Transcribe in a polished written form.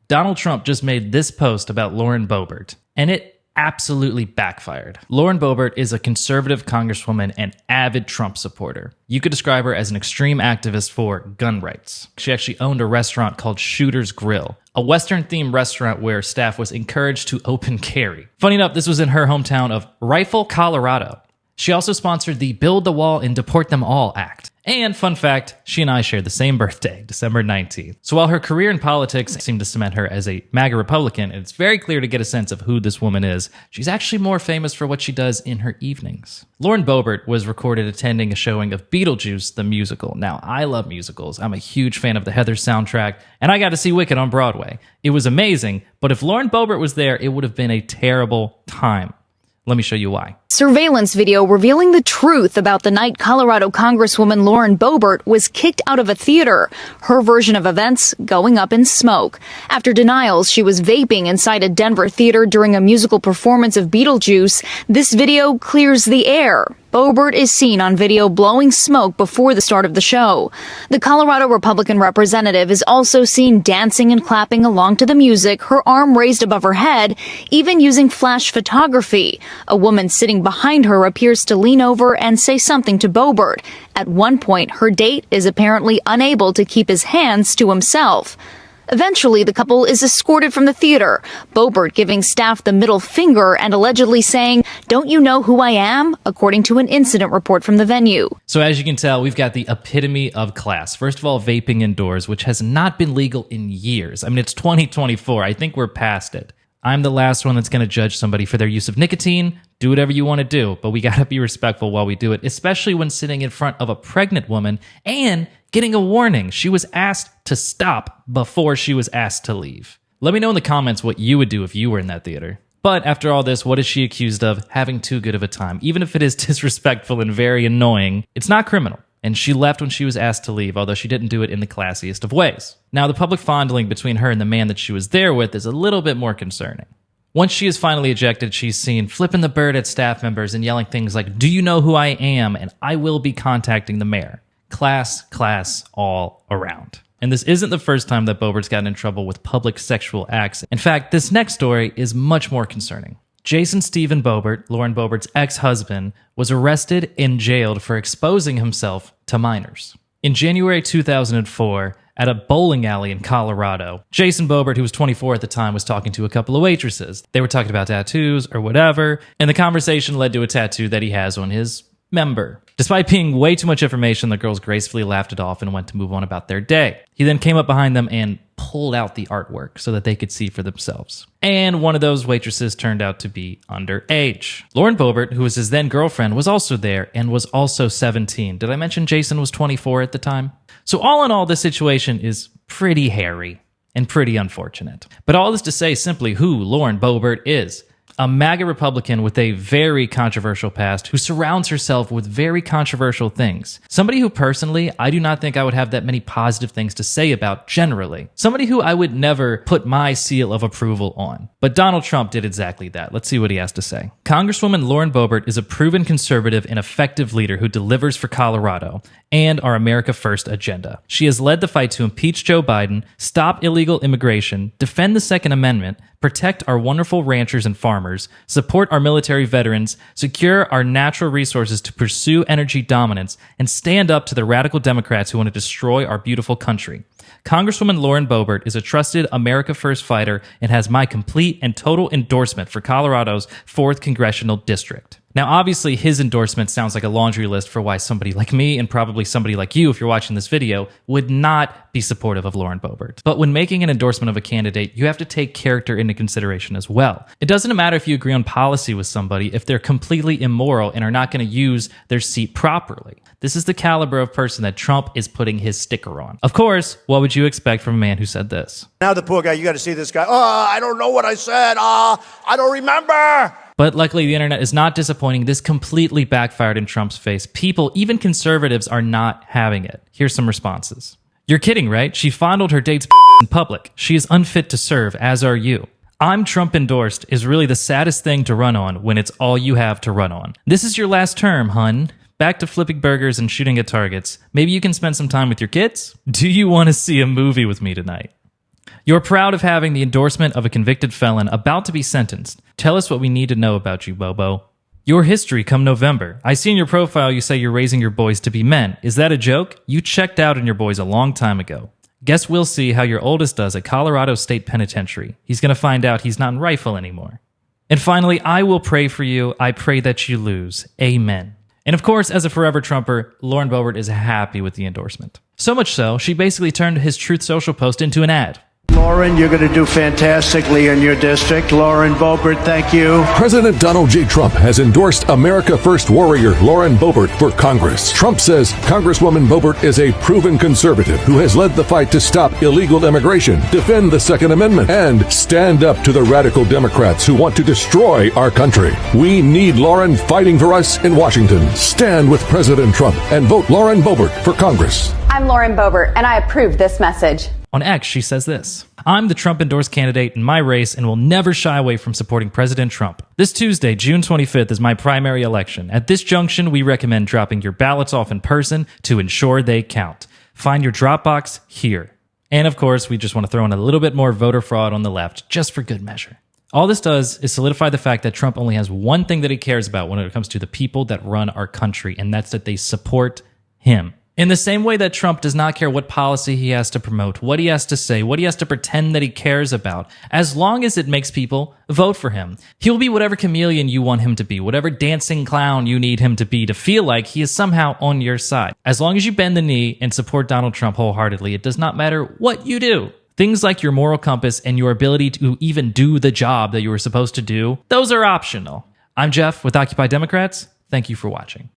Donald Trump just made this post about Lauren Boebert, and it absolutely backfired. Lauren Boebert is a conservative congresswoman and avid Trump supporter. You could describe her as an extreme activist for gun rights. She actually owned a restaurant called Shooter's Grill, a Western-themed restaurant where staff was encouraged to open carry. Funny enough, this was in her hometown of Rifle, Colorado. She also sponsored the Build the Wall and Deport Them All Act. And fun fact, she and I shared the same birthday, December 19th. So while her career in politics seemed to cement her as a MAGA Republican, it's very clear to get a sense of who this woman is. She's actually more famous for what she does in her evenings. Lauren Boebert was recorded attending a showing of Beetlejuice, the musical. Now, I love musicals. I'm a huge fan of the Heathers soundtrack, and I got to see Wicked on Broadway. It was amazing, but if Lauren Boebert was there, it would have been a terrible time. Let me show you why. Surveillance video revealing the truth about the night Colorado Congresswoman Lauren Boebert was kicked out of a theater, her version of events going up in smoke. After denials she was vaping inside a Denver theater during a musical performance of Beetlejuice, this video clears the air. Boebert is seen on video blowing smoke before the start of the show. The Colorado Republican representative is also seen dancing and clapping along to the music, her arm raised above her head, even using flash photography. A woman sitting behind her appears to lean over and say something to Boebert. At one point, her date is apparently unable to keep his hands to himself. Eventually, the couple is escorted from the theater, Boebert giving staff the middle finger and allegedly saying, "Don't you know who I am?" according to an incident report from the venue. So as you can tell, we've got the epitome of class. First of all, vaping indoors, which has not been legal in years. I mean, it's 2024. I think we're past it. I'm the last one that's going to judge somebody for their use of nicotine. Do whatever you want to do, but we got to be respectful while we do it, especially when sitting in front of a pregnant woman and getting a warning. She was asked to stop before she was asked to leave. Let me know in the comments what you would do if you were in that theater. But after all this, what is she accused of? Having too good of a time. Even if it is disrespectful and very annoying, it's not criminal. And she left when she was asked to leave, although she didn't do it in the classiest of ways. Now, the public fondling between her and the man that she was there with is a little bit more concerning. Once she is finally ejected, she's seen flipping the bird at staff members and yelling things like, "Do you know who I am? And I will be contacting the mayor." Class all around. And this isn't the first time that Boebert's gotten in trouble with public sexual acts. In fact, this next story is much more concerning. Jason Stephen Boebert, Lauren Boebert's ex-husband, was arrested and jailed for exposing himself to minors. In January 2004, at a bowling alley in Colorado, Jason Boebert, who was 24 at the time, was talking to a couple of waitresses. They were talking about tattoos or whatever, and the conversation led to a tattoo that he has on his member. Despite being way too much information, the girls gracefully laughed it off and went to move on about their day. He then came up behind them and pulled out the artwork so that they could see for themselves. And one of those waitresses turned out to be underage. Lauren Boebert, who was his then girlfriend, was also there and was also 17. Did I mention Jason was 24 at the time? So all in all, this situation is pretty hairy and pretty unfortunate. But all this to say simply who Lauren Boebert is. A MAGA Republican with a very controversial past who surrounds herself with very controversial things. Somebody who personally, I do not think I would have that many positive things to say about generally. Somebody who I would never put my seal of approval on. But Donald Trump did exactly that. Let's see what he has to say. Congresswoman Lauren Boebert is a proven conservative and effective leader who delivers for Colorado and our America First agenda. She has led the fight to impeach Joe Biden, stop illegal immigration, defend the Second Amendment, protect our wonderful ranchers and farmers, support our military veterans, secure our natural resources to pursue energy dominance, and stand up to the radical Democrats who want to destroy our beautiful country. Congresswoman Lauren Boebert is a trusted America First fighter and has my complete and total endorsement for Colorado's 4th Congressional District. Now, obviously, his endorsement sounds like a laundry list for why somebody like me, and probably somebody like you, if you're watching this video, would not be supportive of Lauren Boebert. But when making an endorsement of a candidate, you have to take character into consideration as well. It doesn't matter if you agree on policy with somebody if they're completely immoral and are not going to use their seat properly. This is the caliber of person that Trump is putting his sticker on. Of course, what would you expect from a man who said this? Now the poor guy, you got to see this guy. Oh, I don't know what I said. I don't remember. But luckily, the internet is not disappointing. This completely backfired in Trump's face. People, even conservatives, are not having it. Here's some responses. You're kidding, right? She fondled her date's in public. She is unfit to serve, as are you. I'm Trump endorsed is really the saddest thing to run on when it's all you have to run on. This is your last term, hun. Back to flipping burgers and shooting at targets. Maybe you can spend some time with your kids? Do you want to see a movie with me tonight? You're proud of having the endorsement of a convicted felon about to be sentenced. Tell us what we need to know about you, Bobo. Your history come November. I see in your profile you say you're raising your boys to be men. Is that a joke? You checked out on your boys a long time ago. Guess we'll see how your oldest does at Colorado State Penitentiary. He's going to find out he's not in rifle anymore. And finally, I will pray for you. I pray that you lose. Amen. And of course, as a forever Trumper, Lauren Boebert is happy with the endorsement. So much so, she basically turned his Truth Social post into an ad. Lauren, you're going to do fantastically in your district. Lauren Boebert, thank you. President Donald J. Trump has endorsed America First warrior Lauren Boebert for Congress. Trump says Congresswoman Boebert is a proven conservative who has led the fight to stop illegal immigration, defend the Second Amendment, and stand up to the radical Democrats who want to destroy our country. We need Lauren fighting for us in Washington. Stand with President Trump and vote Lauren Boebert for Congress. I'm Lauren Boebert, and I approve this message. On X, she says this: I'm the Trump-endorsed candidate in my race and will never shy away from supporting President Trump. This Tuesday, June 25th, is my primary election. At this junction, we recommend dropping your ballots off in person to ensure they count. Find your drop box here. And of course, we just want to throw in a little bit more voter fraud on the left, just for good measure. All this does is solidify the fact that Trump only has one thing that he cares about when it comes to the people that run our country, and that's that they support him. In the same way that Trump does not care what policy he has to promote, what he has to say, what he has to pretend that he cares about, as long as it makes people vote for him. He will be whatever chameleon you want him to be, whatever dancing clown you need him to be to feel like he is somehow on your side. As long as you bend the knee and support Donald Trump wholeheartedly, it does not matter what you do. Things like your moral compass and your ability to even do the job that you were supposed to do, those are optional. I'm Jeff with Occupy Democrats. Thank you for watching.